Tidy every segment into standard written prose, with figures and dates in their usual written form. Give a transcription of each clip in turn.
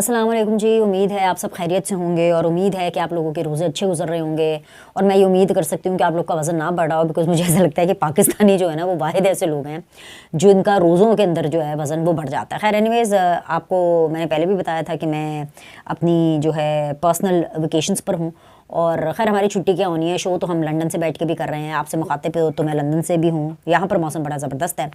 अस्सलाम वालेकुम जी। उम्मीद है आप सब खैरियत से होंगे और उम्मीद है कि आप लोगों के रोज़े अच्छे गुजर रहे होंगे। और मैं ये उम्मीद कर सकती हूँ कि आप लोग का वज़न ना बढ़ रहा हो, बिकॉज़ मुझे ऐसा लगता है कि पाकिस्तानी जो है ना वो वाहिद ऐसे लोग हैं जिनका रोज़ों के अंदर जो है वज़न वो बढ़ जाता है। खैर एनीवेज़, आपको मैंने पहले भी बताया था कि मैं अपनी जो है पर्सनल वेकेशंस पर हूँ। और खैर हमारी छुट्टी क्या होनी है, शो तो हम लंदन से बैठ के भी कर रहे हैं। आपसे मुखातिब हो तो मैं लंदन से भी हूँ। यहाँ पर मौसम बड़ा ज़बरदस्त है।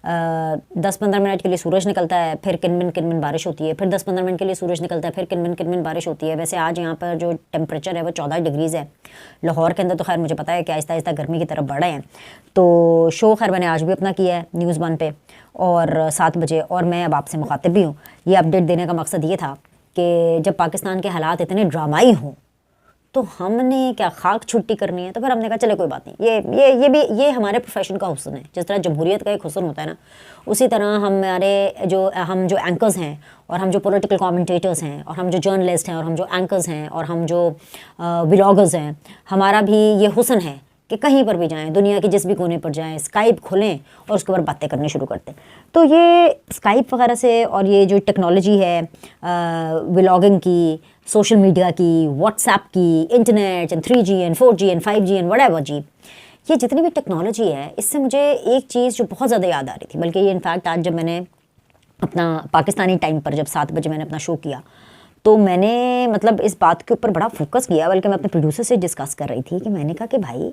10-15 मिनट के लिए सूरज निकलता है, फिर किनमिन किनमिन बारिश होती है, फिर 10-15 मिनट के लिए सूरज निकलता है, फिर किनमिन किनमिन बारिश होती है। वैसे आज यहाँ पर जो टेम्परेचर है वो 14 डिग्रीज़ है। लाहौर के अंदर तो खैर मुझे पता है कि आहिस्ता आहिस्ता गर्मी की तरफ बढ़ रहे हैं। तो शो खैर मैंने आज भी अपना किया है न्यूज़ 1 पे और 7 बजे, और मैं अब आपसे मुखातिब भी हूँ। ये अपडेट देने का मकसद ये था कि जब पाकिस्तान के हालात इतने ड्रामाई हों तो हमने क्या खाक छुट्टी करनी है। तो फिर हमने कहा चले कोई बात नहीं, ये भी ये हमारे प्रोफेशन का हुस्न है। जिस तरह जमहूरियत का एक हुस्न होता है ना, उसी तरह हम जो एंकर्स हैं और हम जो पॉलिटिकल कमेंटेटर्स हैं और हम जो जर्नलिस्ट हैं और हम जो एंकर्स हैं और हम जो व्लॉगर्स हैं, हमारा भी ये हुस्न है कि कहीं पर भी जाएं, दुनिया के जिस भी कोने पर जाएं, स्काइप खोलें और उसके बाद बातें करनी शुरू करते हैं। तो ये स्काइप वगैरह से और ये जो टेक्नोलॉजी है व्लॉगिंग की, सोशल मीडिया की, व्हाट्सएप की, internet and 3G and 4G and 5G and whatever G, ये जितनी भी टेक्नोलॉजी है, इससे मुझे एक चीज़ जो बहुत ज़्यादा याद आ रही थी। बल्कि ये इनफैक्ट आज जब मैंने अपना पाकिस्तानी टाइम पर जब 7 बजे मैंने अपना शो किया तो मैंने मतलब इस बात के ऊपर बड़ा फोकस किया। बल्कि मैं अपने प्रोड्यूसर से डिस्कस कर रही थी कि मैंने कहा कि भाई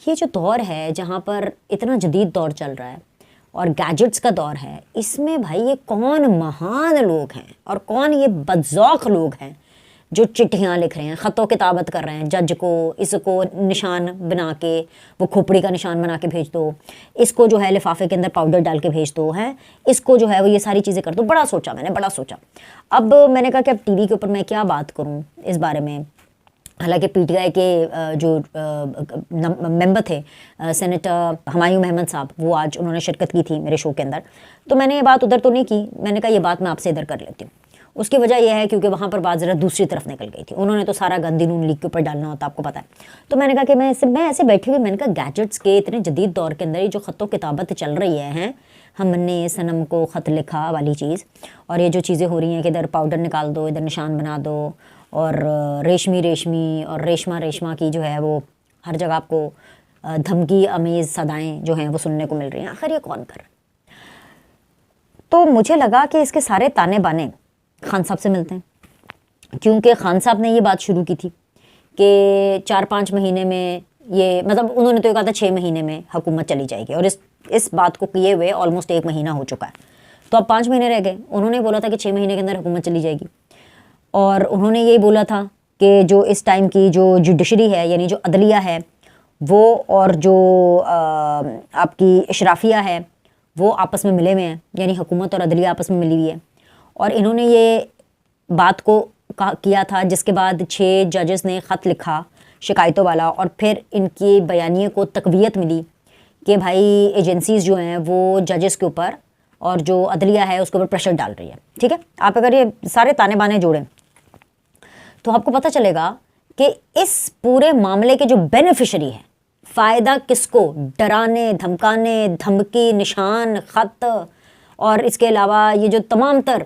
ये जो दौर है जहाँ पर इतना जदीद दौर चल रहा है और गैजेट्स का दौर है, इसमें भाई ये कौन महान लोग हैं और कौन ये बदज़ौक़ लोग हैं जो चिट्ठियाँ लिख रहे हैं, ख़तों किताबत कर रहे हैं। जज को इसको निशान बना के, वो खोपड़ी का निशान बना के भेज दो, इसको जो है लिफाफे के अंदर पाउडर डाल के भेज दो, है इसको जो है वो ये सारी चीज़ें कर दो। बड़ा सोचा मैंने, बड़ा सोचा। अब मैंने कहा कि अब टीवी के ऊपर मैं क्या बात करूँ इस बारे में। हालांकि PTI के जो मेंबर थे सेनेटर हुमायूं अहमद साहब, वो आज उन्होंने शिरकत की थी मेरे शो के अंदर। तो मैंने ये बात उधर तो नहीं की, मैंने कहा ये बात मैं आपसे इधर कर लेती हूँ। उसकी वजह यह है क्योंकि वहाँ पर बात ज़रा दूसरी तरफ निकल गई थी। उन्होंने तो सारा गंदी नून लीग के ऊपर डालना होता, आपको पता है। तो मैंने कहा कि मैं ऐसे बैठी हुई, मैंने कहा गैजेट्स के इतने जदीद दौर के अंदर ये जो ख़तों किताबत चल रही है, हमने सनम को ख़त लिखा वाली चीज़, और ये जो चीज़ें हो रही हैं कि इधर पाउडर निकाल दो, इधर निशान बना दो, और रेशमी और रेशमा की जो है वो हर जगह आपको धमकी अमेज़ सदाएँ जो हैं वो सुनने को मिल रही हैं। आखिर ये कौन कर रहा है? तो मुझे लगा कि इसके सारे ताने बाने खान साहब से मिलते हैं, क्योंकि खान साहब ने ये बात शुरू की थी कि 4-5 महीने में ये, मतलब उन्होंने तो कहा था 6 महीने में हुकूमत चली जाएगी, और इस बात को किए हुए ऑलमोस्ट 1 महीना हो चुका है। तो अब 5 महीने रह गए। उन्होंने बोला था कि 6 महीने के अंदर हुकूमत चली जाएगी, और उन्होंने यही बोला था कि जो इस टाइम की जो जुडिशरी है, यानी जो अदलिया है वो, और जो आपकी इशराफिया है, वो आपस में मिले हुए हैं, यानी हुकूमत और अदलिया आपस में मिली हुई है। और इन्होंने ये बात को किया था, जिसके बाद 6 जजेस ने ख़त लिखा शिकायतों वाला, और फिर इनकी बयानिए को तक़वियत मिली कि भाई एजेंसीज़ जो हैं वो जजेस के ऊपर और जो अदलिया है उसके ऊपर प्रेशर डाल रही है। ठीक है, आप अगर ये सारे ताने बाने जोड़ें तो आपको पता चलेगा कि इस पूरे मामले के जो बेनिफिशरी है, फ़ायदा किसको, डराने धमकाने, धमकी, निशान, ख़त, और इसके अलावा ये जो तमाम तर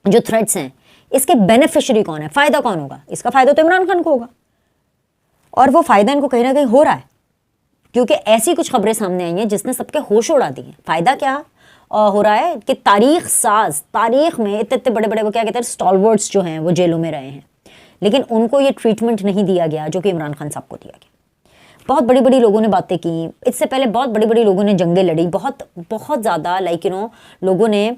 जो थ्रेड्स हैं, इसके बेनिफिशरी कौन है, फ़ायदा कौन होगा? इसका फ़ायदा तो इमरान खान को होगा, और वो फ़ायदा इनको कहीं ना कहीं हो रहा है, क्योंकि ऐसी कुछ खबरें सामने आई हैं जिसने सबके होश उड़ा दिए हैं। फ़ायदा क्या हो रहा है कि तारीख में इतने बड़े बड़े वो क्या कहते हैं स्टॉलवर्ड्स जो हैं वो जेलों में रहे हैं, लेकिन उनको ये ट्रीटमेंट नहीं दिया गया जो कि इमरान खान साहब को दिया गया। बहुत बड़ी बड़ी लोगों ने बातें की, इससे पहले बहुत बड़ी बड़ी लोगों ने जंगें लड़ी, बहुत ज़्यादा लोगों ने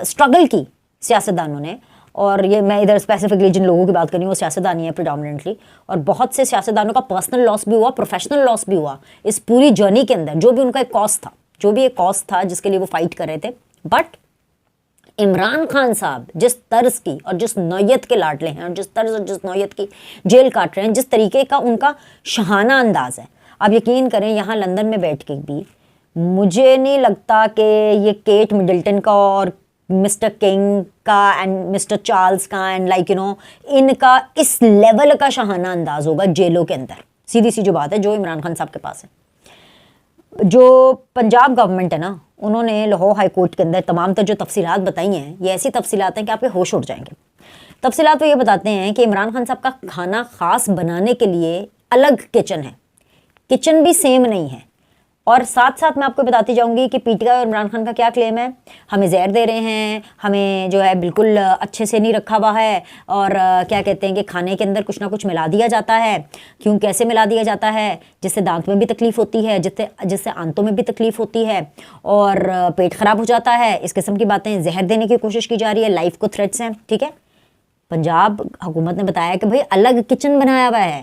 स्ट्रगल की, सियासतदानों ने। और ये मैं इधर स्पेसिफिकली जिन लोगों की बात कर रही हूँ वो सियासतदानी है प्रिडोमिनेंटली, और बहुत से सियासतदानों का पर्सनल लॉस भी हुआ, प्रोफेशनल लॉस भी हुआ इस पूरी जर्नी के अंदर। जो भी उनका एक कॉज था जिसके लिए वो फाइट कर रहे थे। बट इमरान खान साहब जिस तर्ज की और जिस नौयत के लाडले हैं, और जिस तर्ज और जिस नौयत की जेल काट रहे हैं, जिस तरीके का उनका शहाना अंदाज है, आप यकीन करें यहाँ लंदन में बैठ के भी मुझे नहीं लगता कि ये केट मिडल्टन का और मिस्टर किंग का एंड मिस्टर चार्ल्स का एंड इनका इस लेवल का शहाना अंदाज होगा जेलों के अंदर। सीधी सी जो बात है जो इमरान खान साहब के पास है। جو پنجاب گورنمنٹ ہے نا، انہوں نے لاہور ہائی کورٹ کے اندر تمام تر جو تفصیلات بتائی ہیں، یہ ایسی تفصیلات ہیں کہ آپ کے ہوش اڑ جائیں گے۔ تفصیلات تو یہ بتاتے ہیں کہ عمران خان صاحب کا کھانا خاص بنانے کے لیے الگ کچن ہے، کچن بھی سیم نہیں ہے۔ اور ساتھ ساتھ میں آپ کو بتاتی جاؤں گی کہ پی ٹی آئی اور عمران خان کا کیا کلیم ہے، ہمیں زہر دے رہے ہیں، ہمیں جو ہے بالکل اچھے سے نہیں رکھا ہوا ہے، اور کیا کہتے ہیں کہ کھانے کے اندر کچھ نہ کچھ ملا دیا جاتا ہے۔ کیوں، کیسے ملا دیا جاتا ہے؟ جس سے دانت میں بھی تکلیف ہوتی ہے، جس سے آنتوں میں بھی تکلیف ہوتی ہے، اور پیٹ خراب ہو جاتا ہے، اس قسم کی باتیں، زہر دینے کی کوشش کی جا رہی ہے، لائف کو تھریٹس ہیں، ٹھیک ہے۔ پنجاب حکومت نے بتایا کہ بھئی الگ کچن بنایا ہوا ہے،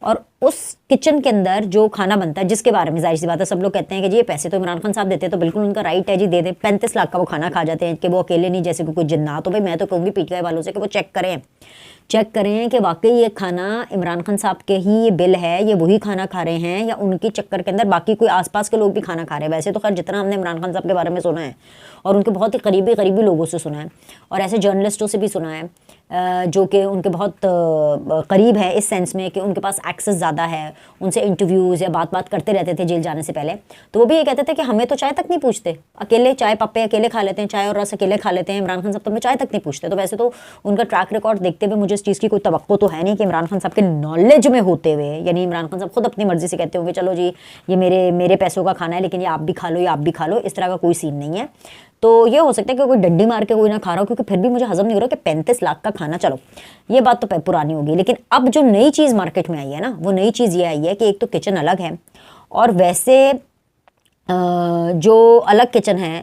اور اس کچن کے اندر جو کھانا بنتا ہے، جس کے بارے میں ظاہر سی بات ہے سب لوگ کہتے ہیں کہ جی یہ پیسے تو عمران خان صاحب دیتے ہیں تو بالکل ان کا رائٹ ہے، جی دے دیں، 35 لاکھ کا وہ کھانا کھا جاتے ہیں کہ وہ اکیلے نہیں، جیسے کہ کوئی جنات ہو۔ بھائی میں تو کہوں گی پی ٹی آئی والوں سے کہ وہ چیک کریں کہ واقعی یہ کھانا عمران خان صاحب کے ہی یہ بل ہے، یہ وہی کھانا کھا رہے ہیں، یا ان کی چکر کے اندر باقی کوئی آس پاس کے لوگ بھی کھانا کھا رہے ہیں۔ ویسے تو خیر جتنا ہم نے عمران خان صاحب کے بارے میں سنا ہے، اور ان کے بہت ہی قریبی لوگوں سے سنا ہے، اور ایسے جرنلسٹوں سے بھی سنا ہے جو کہ ان کے بہت قریب ہے، اس سینس میں کہ ان کے پاس ایکسس زیادہ ہے، ان سے انٹرویوز یا بات کرتے رہتے تھے جیل جانے سے پہلے، تو وہ بھی یہ کہتے تھے کہ ہمیں تو چائے تک نہیں پوچھتے، اکیلے چائے پپے اکیلے کھا لیتے ہیں، چائے اور رس اکیلے کھا لیتے ہیں، عمران خان صاحب تو ہمیں چائے تک نہیں پوچھتے۔ تو ویسے تو ان کا ٹریک ریکارڈ دیکھتے ہوئے مجھے اس چیز کی کوئی توقع تو ہے نہیں کہ عمران خان صاحب کے نالج میں ہوتے ہوئے، یعنی عمران خان صاحب خود اپنی مرضی سے کہتے ہوں گے چلو جی یہ میرے پیسوں کا کھانا ہے، لیکن یہ آپ بھی کھا لو، یہ آپ بھی کھا لو، اس طرح کا کوئی سین نہیں ہے۔ تو یہ ہو سکتا ہے کہ کوئی ڈنڈی مار کے کوئی نہ کھا رہا ہو، کیونکہ پھر بھی مجھے ہضم نہیں ہو رہا کہ 35 لاکھ کا کھانا، چلو یہ بات تو پرانی ہوگی۔ لیکن اب جو نئی چیز مارکیٹ میں آئی ہے نا، وہ نئی چیز یہ آئی ہے کہ ایک تو کچن الگ ہے، اور ویسے جو الگ کچن ہے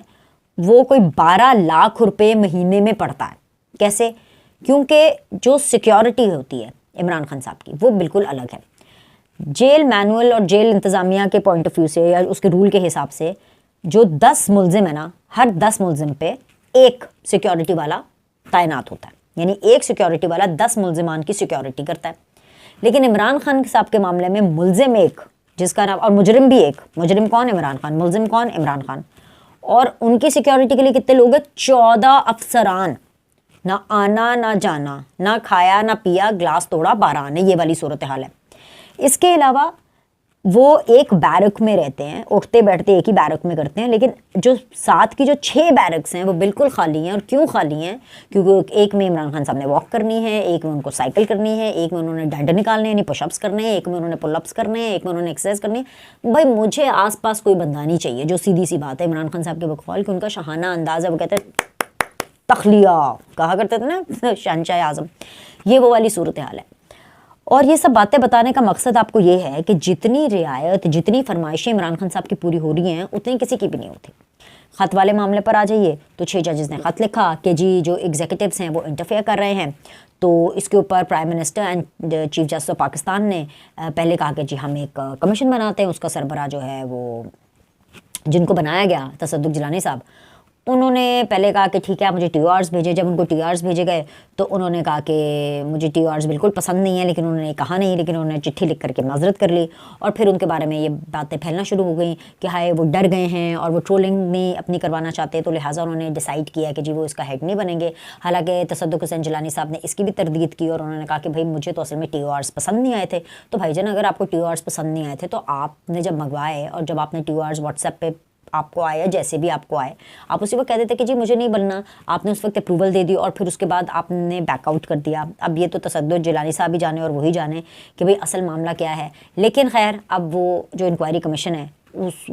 وہ کوئی 12 لاکھ روپے مہینے میں پڑتا ہے۔ کیسے؟ کیونکہ جو سیکیورٹی ہوتی ہے عمران خان صاحب کی وہ بالکل الگ ہے۔ جیل مینول اور جیل انتظامیہ کے پوائنٹ آف ویو سے یا اس کے رول کے حساب سے جو 10 ملزم ہے نا، ہر 10 ملزم پہ ایک سیکیورٹی والا تعینات ہوتا ہے، یعنی ایک سیکیورٹی والا 10 ملزمان کی سیکیورٹی کرتا ہے۔ لیکن عمران خان صاحب کے معاملے میں ملزم ایک، جس کا نام، اور مجرم بھی ایک، مجرم کون؟ عمران خان، ملزم کون؟ عمران خان، اور ان کی سیکیورٹی کے لیے کتنے لوگ ہیں؟ 14 افسران، نہ آنا نہ جانا، نہ کھایا نہ پیا، گلاس توڑا باران ہے، یہ والی صورتحال ہے۔ اس کے علاوہ وہ ایک بیرک میں رہتے ہیں، اٹھتے بیٹھتے ایک ہی بیرک میں کرتے ہیں، لیکن جو ساتھ کی جو 6 بیرکس ہیں وہ بالکل خالی ہیں۔ اور کیوں خالی ہیں؟ کیونکہ ایک میں عمران خان صاحب نے واک کرنی ہے، ایک میں ان کو سائیکل کرنی ہے، ایک میں انہوں نے ڈنڈے نکالنے ہیں، یعنی پش اپس کرنے ہیں، ایک میں انہوں نے پل اپس کرنے ہیں، ایک میں انہوں نے ایکسرسائز کرنی ہے۔ بھائی مجھے آس پاس کوئی بندہ نہیں چاہیے، جو سیدھی سی بات ہے عمران خان صاحب کے بقول کہ ان کا شاہانہ انداز ہے، وہ کہتے ہیں تخلیہ کہا کرتے تھے نا، شہنشاہ اعظم، یہ وہ والی صورتحال ہے۔ اور یہ سب باتیں بتانے کا مقصد آپ کو یہ ہے کہ جتنی رعایت، جتنی فرمائشیں عمران خان صاحب کی پوری ہو رہی ہیں، اتنی کسی کی بھی نہیں ہوتی۔ خط والے معاملے پر آ جائیے تو 6 ججز نے خط لکھا کہ جی جو ایگزیکٹوز ہیں وہ انٹرفیئر کر رہے ہیں، تو اس کے اوپر prime minister and chief justice of Pakistan نے پہلے کہا کہ جی ہم ایک کمیشن بناتے ہیں، اس کا سربراہ جو ہے وہ جن کو بنایا گیا تصدق جیلانی صاحب، انہوں نے پہلے کہا کہ ٹھیک ہے آپ مجھے ٹی او آرز بھیجے۔ جب ان کو ٹی او آرز بھیجے گئے تو انہوں نے کہا کہ مجھے ٹی او آرز بالکل پسند نہیں ہے، لیکن انہوں نے کہا نہیں، لیکن انہوں نے چٹھی لکھ کر کے معذرت کر لی، اور پھر ان کے بارے میں یہ باتیں پھیلنا شروع ہو گئیں کہ ہائے وہ ڈر گئے ہیں اور وہ ٹرولنگ نہیں اپنی کروانا چاہتے، تو لہٰذا انہوں نے ڈیسائیڈ کیا کہ جی وہ اس کا ہیڈ نہیں بنیں گے۔ حالانکہ تصدق حسین جیلانی صاحب نے اس کی بھی تردید کی، اور انہوں نے کہا کہ بھائی مجھے تو اصل میں ٹی او آرز پسند نہیں آئے تھے۔ تو بھائی جان اگر آپ کو ٹی او آرز پسند نہیں آئے تھے تو آپ نے جب منگوائے اور جب آپ نے ٹی او آرز واٹس ایپ پہ آپ کو آیا، جیسے بھی آپ کو آئے، آپ اسی وقت کہہ دیتے کہ جی مجھے نہیں بننا، آپ نے اس وقت اپروول دے دی اور پھر اس کے بعد آپ نے بیک آؤٹ کر دیا۔ اب یہ تو تصدق جیلانی صاحب بھی جانے اور وہی جانے کہ بھئی اصل معاملہ کیا ہے۔ لیکن خیر اب وہ جو انکوائری کمیشن ہے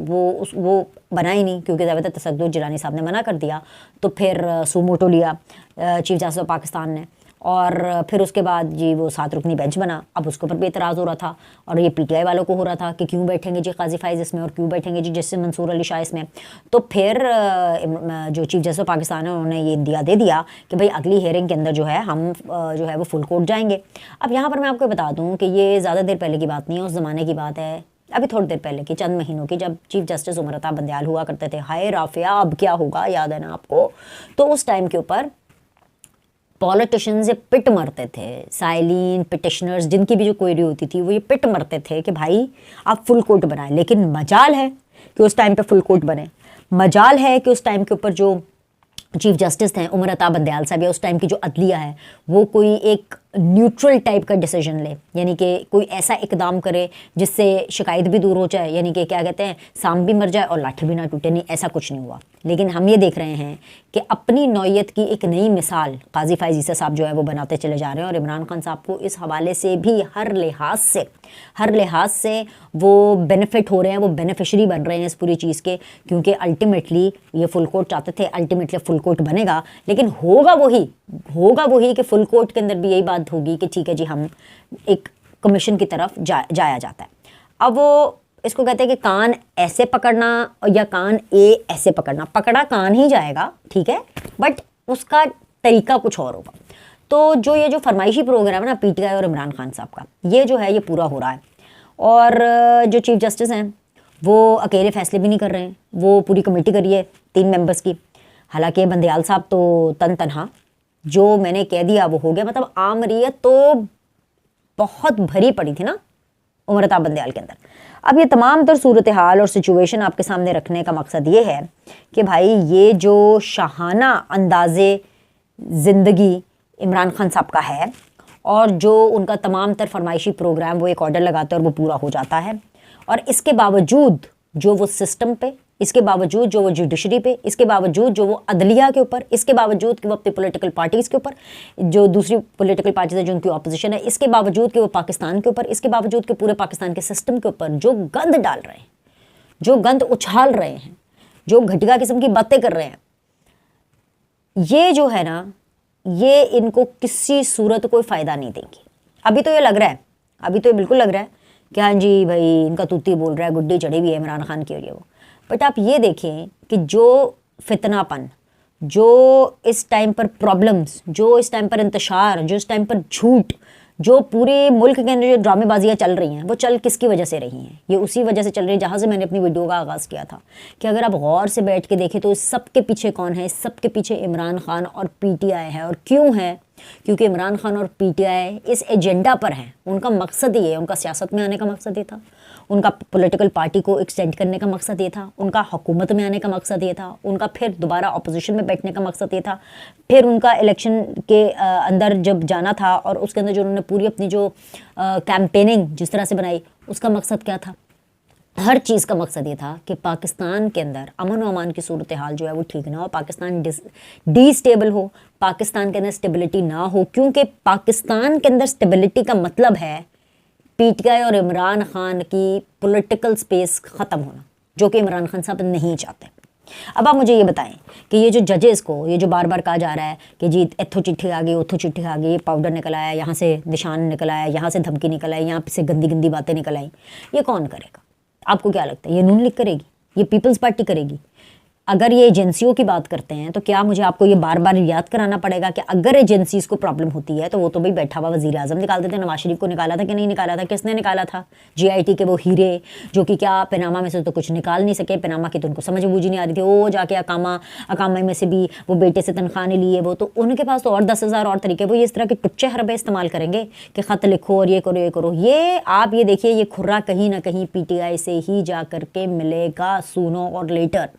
وہ بنا ہی نہیں، کیونکہ زیادہ تر تصدق جیلانی صاحب نے منع کر دیا، تو پھر سو موٹو لیا چیف جسٹس آف پاکستان نے، اور پھر اس کے بعد جی وہ 7 رکنی بینچ بنا۔ اب اس کے اوپر بھی اعتراض ہو رہا تھا، اور یہ پی ٹی آئی والوں کو ہو رہا تھا کہ کیوں بیٹھیں گے جی قاضی فائز اس میں، اور کیوں بیٹھیں گے جی جسٹس منصور علی شاہ اس میں۔ تو پھر جو چیف جسٹس آف پاکستان ہے انہوں نے یہ دے دیا کہ بھئی اگلی ہیئرنگ کے اندر جو ہے ہم جو ہے وہ فل کورٹ جائیں گے۔ اب یہاں پر میں آپ کو بتا دوں کہ یہ زیادہ دیر پہلے کی بات نہیں ہے، اس زمانے کی بات ہے، ابھی تھوڑی دیر پہلے کی، چند مہینوں کی، جب چیف جسٹس عمر عطا بندیال ہوا کرتے تھے۔ ہائے رافعہ اب کیا ہوگا، یاد ہے نا آپ کو؟ تو اس ٹائم کے اوپر پولیٹیشنز یہ پٹ مرتے تھے، سائلین پٹیشنرز جن کی بھی جو کوئری ہوتی تھی وہ یہ پٹ مرتے تھے کہ بھائی آپ فل کورٹ بنائیں۔ لیکن مجال ہے کہ اس ٹائم پہ فل کورٹ بنے، مجال ہے کہ اس ٹائم کے اوپر جو चीफ जस्टिस थे उमर अता बंदयाल साहब, या उस टाइम की जो अदलिया है वो कोई एक न्यूट्रल टाइप का डिसीजन ले, यानी कि कोई ऐसा इकदाम करे जिससे शिकायत भी दूर हो जाए, यानी कि क्या कहते हैं सांप भी मर जाए और लाठी भी ना टूटे, नहीं ऐसा कुछ नहीं हुआ। लेकिन हम ये देख रहे हैं कि अपनी नौयत की एक नई मिसाल काजी फायज़ ईसा साहब जो है वो बनाते चले जा रहे हैं, और इमरान खान साहब को इस हवाले से भी हर लिहाज से वो बेनिफिट हो रहे हैं, वो बेनिफिशरी बन रहे हैं इस पूरी चीज़ के, क्योंकि अल्टीमेटली ये फुल कोर्ट चाहते थे, अल्टीमेटली फुल कोर्ट बनेगा, लेकिन होगा वही कि फुल कोर्ट के अंदर भी यही बात होगी कि ठीक है जी हम एक कमीशन की तरफ जाया जाता है। अब वो इसको कहते हैं कि कान ऐसे पकड़ना या कान ऐसे पकड़ा कान ही जाएगा, ठीक है, बट उसका तरीका कुछ और होगा। तो जो ये जो फरमाइशी प्रोग्राम है ना पीटीआई और इमरान खान साहब का, ये जो है ये पूरा हो रहा है, और जो चीफ जस्टिस हैं वो अकेले फैसले भी नहीं कर रहे हैं, वो पूरी कमेटी करी है 3 मेंबर्स की। हालांकि बंदयाल साहब तो तनहा, जो मैंने कह दिया वो हो गया, मतलब आमरीत तो बहुत भरी पड़ी थी ना उमर अता बंदयाल के अंदर। अब ये तमाम तर सूरत हाल और सिचुएशन आपके सामने रखने का मकसद ये है कि भाई ये जो शाहाना अंदाज़े ज़िंदगी इमरान खान साहब का है, और जो उनका तमाम तर फरमाइशी प्रोग्राम वो एक ऑर्डर लगाते हैं और वो पूरा हो जाता है, और इसके बावजूद जो वो सिस्टम पे, इसके बावजूद जो वो जुडिशरी पे, इसके बावजूद जो वो अदलिया के ऊपर, इसके बावजूद कि वो अपनी पॉलिटिकल पार्टीज़ के ऊपर, जो दूसरी पॉलिटिकल पार्टीज़ है जो उनकी ऑपोजिशन है, इसके बावजूद कि वो पाकिस्तान के ऊपर, इसके बावजूद कि पूरे पाकिस्तान के सिस्टम के ऊपर जो गंद डाल रहे हैं, जो गंद उछाल रहे हैं, जो घटिया किस्म की बातें कर रहे हैं, ये जो है ना ये इनको किसी सूरत कोई फ़ायदा नहीं देगी। अभी तो ये लग रहा है, अभी तो ये बिल्कुल लग रहा है कि हाँ जी भाई इनका तूती बोल रहा है, गुड्डी चढ़ी हुई है इमरान खान की और ये वो। बट आप ये देखें कि जो फितनापन, जो इस टाइम पर प्रॉब्लम्स, जो इस टाइम पर इंतशार, जो इस टाइम पर झूठ, जो पूरे मुल्क के अंदर जो ड्रामेबाजियाँ चल रही हैं वो चल किसकी वजह से रही हैं? ये उसी वजह से चल रही है जहाँ से मैंने अपनी वीडियो का आगाज़ किया था कि अगर आप गौर से बैठ के देखें तो इस सब के पीछे कौन है? इस सब के पीछे इमरान खान और पीटीआई है। और क्यों है? क्योंकि इमरान खान और पीटीआई इस एजेंडा पर हैं, उनका मकसद ये है, उनका सियासत में आने का मकसद ये था, उनका पॉलिटिकल पार्टी को एक्सटेंड करने का मकसद ये था, उनका हुकूमत में आने का मकसद ये था, उनका फिर दोबारा अपोजिशन में बैठने का मकसद ये था, फिर उनका इलेक्शन के अंदर जब जाना था और उसके अंदर जो उन्होंने पूरी अपनी जो कैंपेनिंग जिस तरह से बनाई, उसका मकसद क्या था? हर चीज़ का मकसद ये था कि पाकिस्तान के अंदर अमन व अमान की सूरत हाल जो है वो ठीक ना हो, पाकिस्तान डिस्टेबल हो, पाकिस्तान के अंदर स्टेबिलिटी ना हो, क्योंकि पाकिस्तान के अंदर स्टेबिलिटी का मतलब है पीटीआई और इमरान खान की पॉलिटिकल स्पेस ख़त्म होना, जो कि इमरान खान साहब नहीं चाहते। अब आप मुझे ये बताएं कि ये जो जजेस को ये जो बार बार कहा जा रहा है कि जी इत्थों चिट्ठी आ गई, उथों चिट्ठी आ गई, पाउडर निकल आया, यहाँ से निशान निकल आया, यहाँ से धमकी निकल आई, यहाँ से गंदी गंदी बातें निकल आई, ये कौन करेगा? आपको क्या लगता है? ये नून लीग करेगी? ये पीपल्स पार्टी करेगी? अगर ये एजेंसियों की बात करते हैं तो क्या मुझे आपको ये बार बार याद कराना पड़ेगा कि अगर एजेंसीज को प्रॉब्लम होती है तो वो तो भाई बैठा हुआ वज़ीर आज़म निकाल देते हैं। नवाज शरीफ को निकाला था कि नहीं निकाला था? किसने निकाला था? जीआईटी के वो हीरे जो कि क्या पनामा में से तो कुछ निकाल नहीं सके, पनामा की तो उनको समझ बूझी नहीं आ रही थी, वो जाके अकामा में से भी वो बेटे से तनख्वाह नहीं लिए, वो तो उनके पास तो और 10,000 और तरीके, वो ये इस तरह के टुच्चे हरबे इस्तेमाल करेंगे कि ख़त लिखो और ये करो ये करो। ये आप ये देखिए ये खुर्रा कहीं ना कहीं पीटीआई से ही जा करके मिलेगा सूनो और लेटर,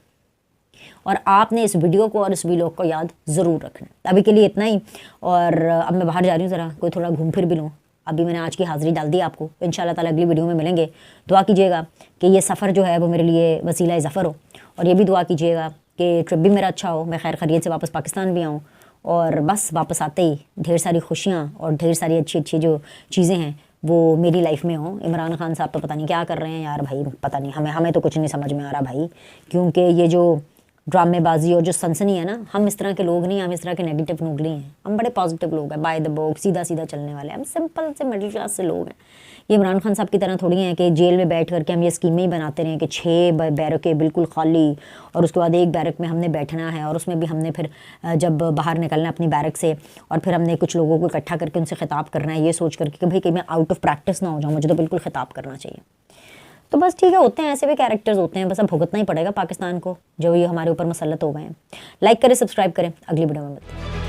और आपने इस वीडियो को और इस व्लॉग को याद ज़रूर रखना। अभी के लिए इतना ही, और अब मैं बाहर जा रही हूँ, ज़रा कोई थोड़ा घूम फिर भी लूँ। अभी मैंने आज की हाज़िरी डाल दी आपको, इंशाल्लाह ताला अगली वीडियो में मिलेंगे। दुआ कीजिएगा कि ये सफ़र जो है वो मेरे लिए वसीला ज़फ़र हो, और ये भी दुआ कीजिएगा कि ट्रिप भी मेरा अच्छा हो, मैं खैर खैरियत से वापस पाकिस्तान भी आऊँ, और बस वापस आते ही ढेर सारी खुशियाँ और ढेर सारी अच्छी अच्छी जो चीज़ें हैं वो मेरी लाइफ में हो। इमरान खान साहब तो पता नहीं क्या कर रहे हैं यार भाई, पता नहीं, हमें तो कुछ नहीं समझ में आ रहा भाई, क्योंकि ये जो ड्रामेबाजी और जो सनसनी है ना, हम इस तरह के लोग नहीं, हम इस तरह के नेगेटिव लोग नहीं हैं, हम बड़े पॉजिटिव लोग हैं, बाय द बुक, सीधा सीधा चलने वाले, हम सिंपल से मिडिल क्लास से लोग हैं। ये इमरान खान साहब की तरह थोड़ी हैं कि जेल में बैठ करके हम ये स्कीमें ही बनाते रहें कि 6 बैरकें बिल्कुल खाली, और उसके बाद एक बैरक में हमने बैठना है, और उसमें भी हमने फिर जब बाहर निकलना है अपनी बैरक से, और फिर हमने कुछ लोगों को इकट्ठा करके उनसे खिताब करना है, ये सोच करके कि भाई कि मैं आउट ऑफ प्रैक्टिस ना हो जाऊँ, मुझे तो बिल्कुल खिताब करना चाहिए। तो बस ठीक है, होते हैं ऐसे भी कैरेक्टर्स होते हैं, बस अब भुगतना ही पड़ेगा पाकिस्तान को जो ये हमारे ऊपर मसलत हो गए हैं। लाइक करें, सब्सक्राइब करें, अगली वीडियो में मिलते हैं।